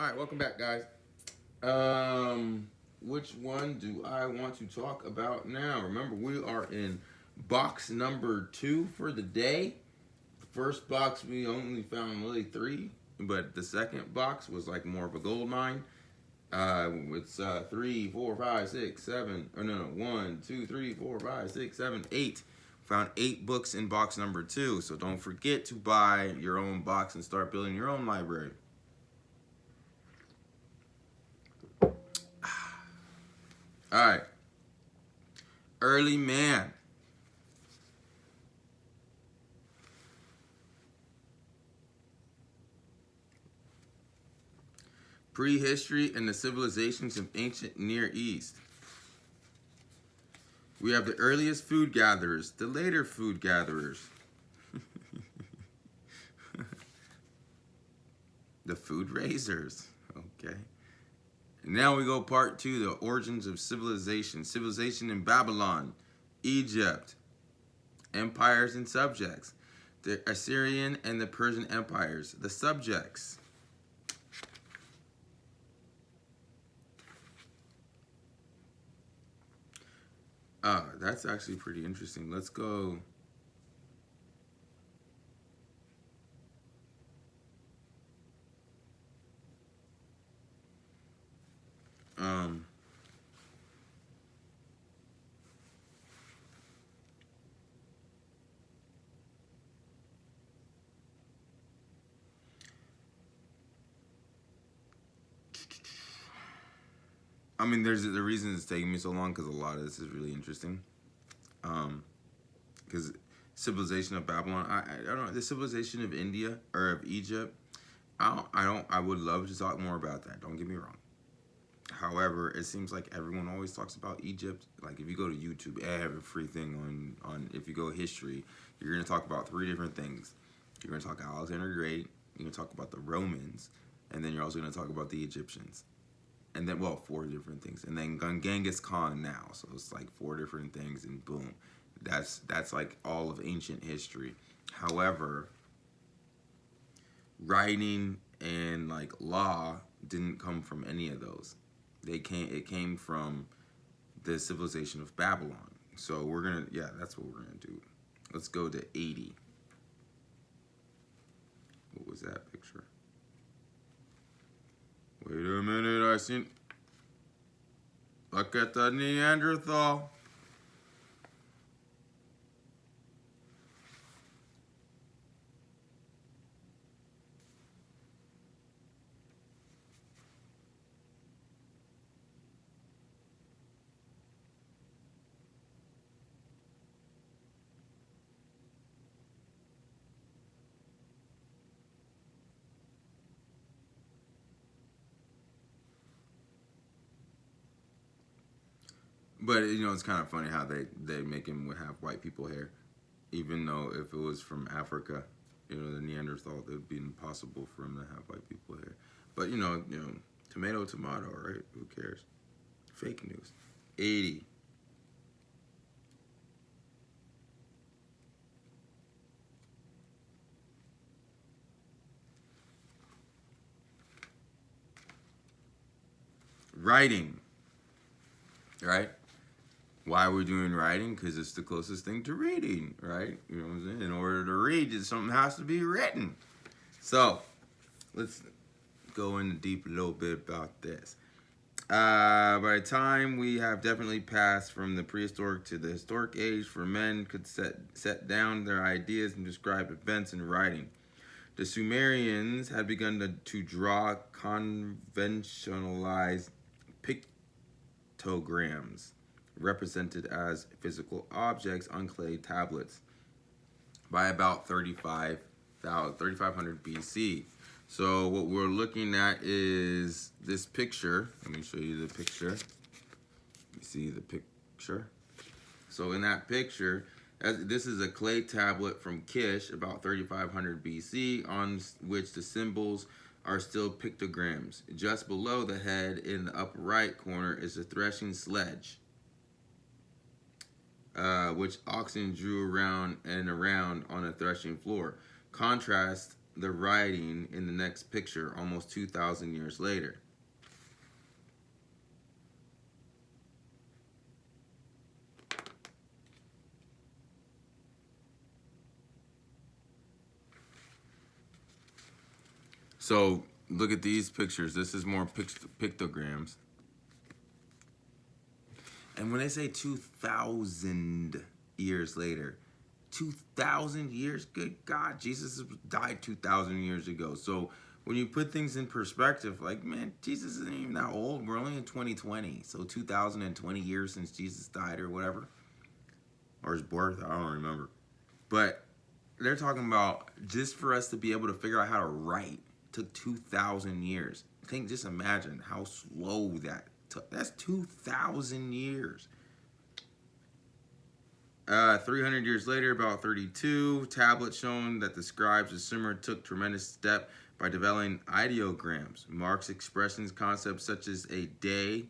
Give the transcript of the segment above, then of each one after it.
All right, welcome back, guys. Which one do I want to talk about now? Remember, we are in box number 2 for the day. The first box we only found really 3, but the second box was like more of a gold mine. It's 3, 4, 5, 6, 7. Oh no, 1, 2, 3, 4, 5, 6, 7, 8. Found 8 books in box number 2. So don't forget to buy your own box and start building your own library. All right. Early man. Prehistory and the civilizations of ancient Near East. We have the earliest food gatherers, the later food gatherers, the food raisers. Okay. Now we go part 2, the origins of civilization. Civilization in Babylon, Egypt, empires and subjects. The Assyrian and the Persian Empires, the subjects. That's actually pretty interesting. Let's go. Um, I mean, there's the reason it's taking me so long because a lot of this is really interesting. Because civilization of Babylon, I don't know, the civilization of India or of Egypt. I would love to talk more about that. Don't get me wrong. However, it seems like everyone always talks about Egypt. Like if you go to YouTube, everything on if you go history, you're gonna talk about 3 different things. You're gonna talk Alexander the Great. You're gonna talk about the Romans, and then you're also gonna talk about the Egyptians. And then, well, 4 different things, and then Genghis Khan now. So it's like 4 different things, and boom, that's like all of ancient history. However, writing and like law didn't come from any of those. It came from the civilization of Babylon. So we're gonna, yeah, that's what we're gonna do. Let's go to 80. What was that picture? Wait a minute, I seen. Look at the Neanderthal. But you know, it's kind of funny how they make him have white people hair, even though if it was from Africa, you know, the Neanderthal, it would be impossible for him to have white people hair. But you know, tomato, tomato, right? Who cares? Fake news. 80. Writing, right? Why are we doing writing? Because it's the closest thing to reading, right? You know what I'm saying? In order to read, something has to be written. So, let's go into deep a little bit about this. By the time we have definitely passed from the prehistoric to the historic age, for men could set down their ideas and describe events in writing. The Sumerians had begun to draw conventionalized pictograms represented as physical objects on clay tablets by about 3500 BC. So what we're looking at is this picture. Let me show you the picture. You see the picture? So in that picture, this is a clay tablet from Kish about 3500 BC on which the symbols are still pictograms. Just below the head in the upper right corner is a threshing sledge, which oxen drew around and around on a threshing floor. Contrast the writing in the next picture almost 2,000 years later. So look at these pictures. This is more pictograms. And when they say 2,000 years later, 2,000 years? Good God, Jesus died 2,000 years ago. So when you put things in perspective, like, man, Jesus isn't even that old. We're only in 2020. So 2,020 years since Jesus died or whatever. Or his birth, I don't remember. But they're talking about just for us to be able to figure out how to write took 2,000 years. Just imagine how slow that took. That's 2,000 years. 300 years later, about 32, tablets showing that the scribes of Sumer took tremendous step by developing ideograms, marks expressions, concepts such as a day,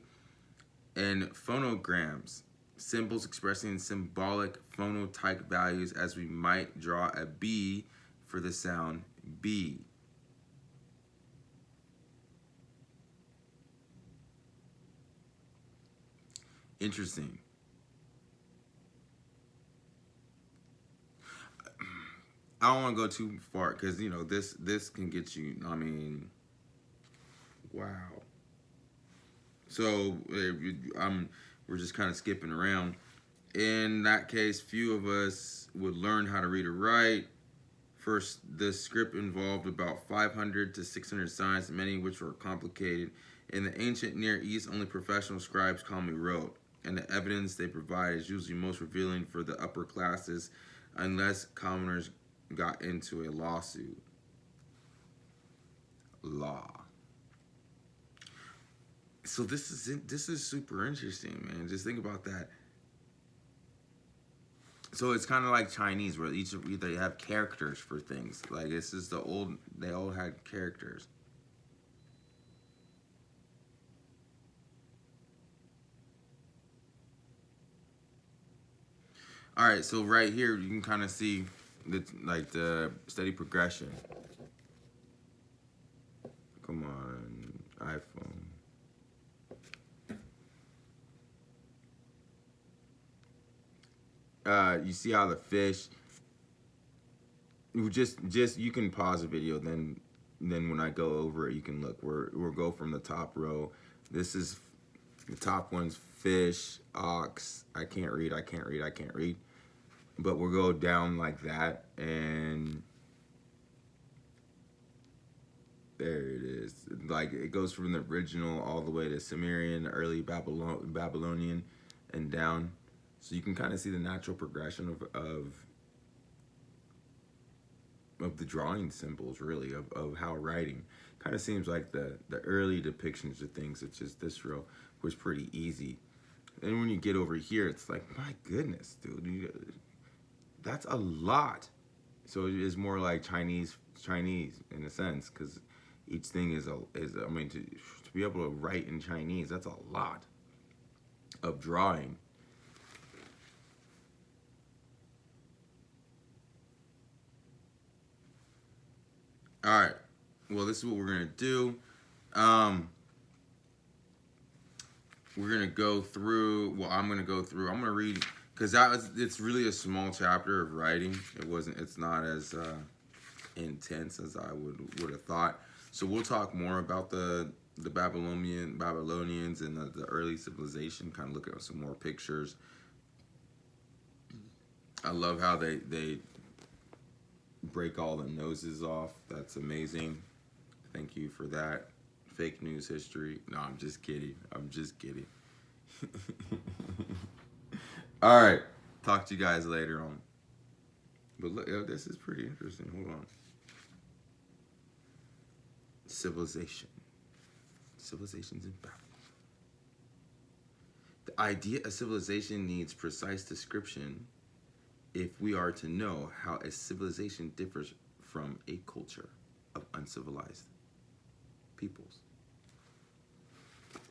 and phonograms, symbols expressing symbolic phonotype values as we might draw a B for the sound B. Interesting. I don't want to go too far because this can get you. I mean, wow. So we're just kind of skipping around. In that case, few of us would learn how to read or write. First, the script involved about 500 to 600 signs, many of which were complicated. In the ancient Near East, only professional scribes commonly wrote, and the evidence they provide is usually most revealing for the upper classes, unless commoners got into a lawsuit. Law. So this is super interesting, man. Just think about that. So it's kind of like Chinese, where they have characters for things. Like this is they all had characters. All right, so right here you can kind of see the steady progression. Come on, iPhone. You see how the fish. You can pause the video. Then when I go over it, you can look. We'll go from the top row. This is the top one's fish, ox. I can't read. But we'll go down like that, and there it is. Like it goes from the original all the way to Sumerian, early Babylonian, and down. So you can kind of see the natural progression of the drawing symbols, really, of how writing. Kind of seems like the early depictions of things, such as this row, was pretty easy. And when you get over here, it's like, my goodness, dude, that's a lot. So it is more like Chinese in a sense, because each thing is I mean, to be able to write in Chinese, that's a lot of drawing. All right. Well, this is what we're gonna do. We're gonna go through. Well, I'm gonna go through. I'm gonna read because it's really a small chapter of writing. It's not as intense as I would have thought. So we'll talk more about the Babylonians and the early civilization. Kind of look at some more pictures. I love how they break all the noses off. That's amazing. Thank you for that. Fake news history. No, I'm just kidding. All right. Talk to you guys later on. But look, this is pretty interesting. Hold on. Civilization. Civilizations in Babylon. The idea of civilization needs precise description if we are to know how a civilization differs from a culture of uncivilized peoples.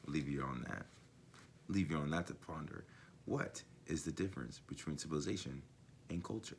Leave you on that to ponder. What is the difference between civilization and culture?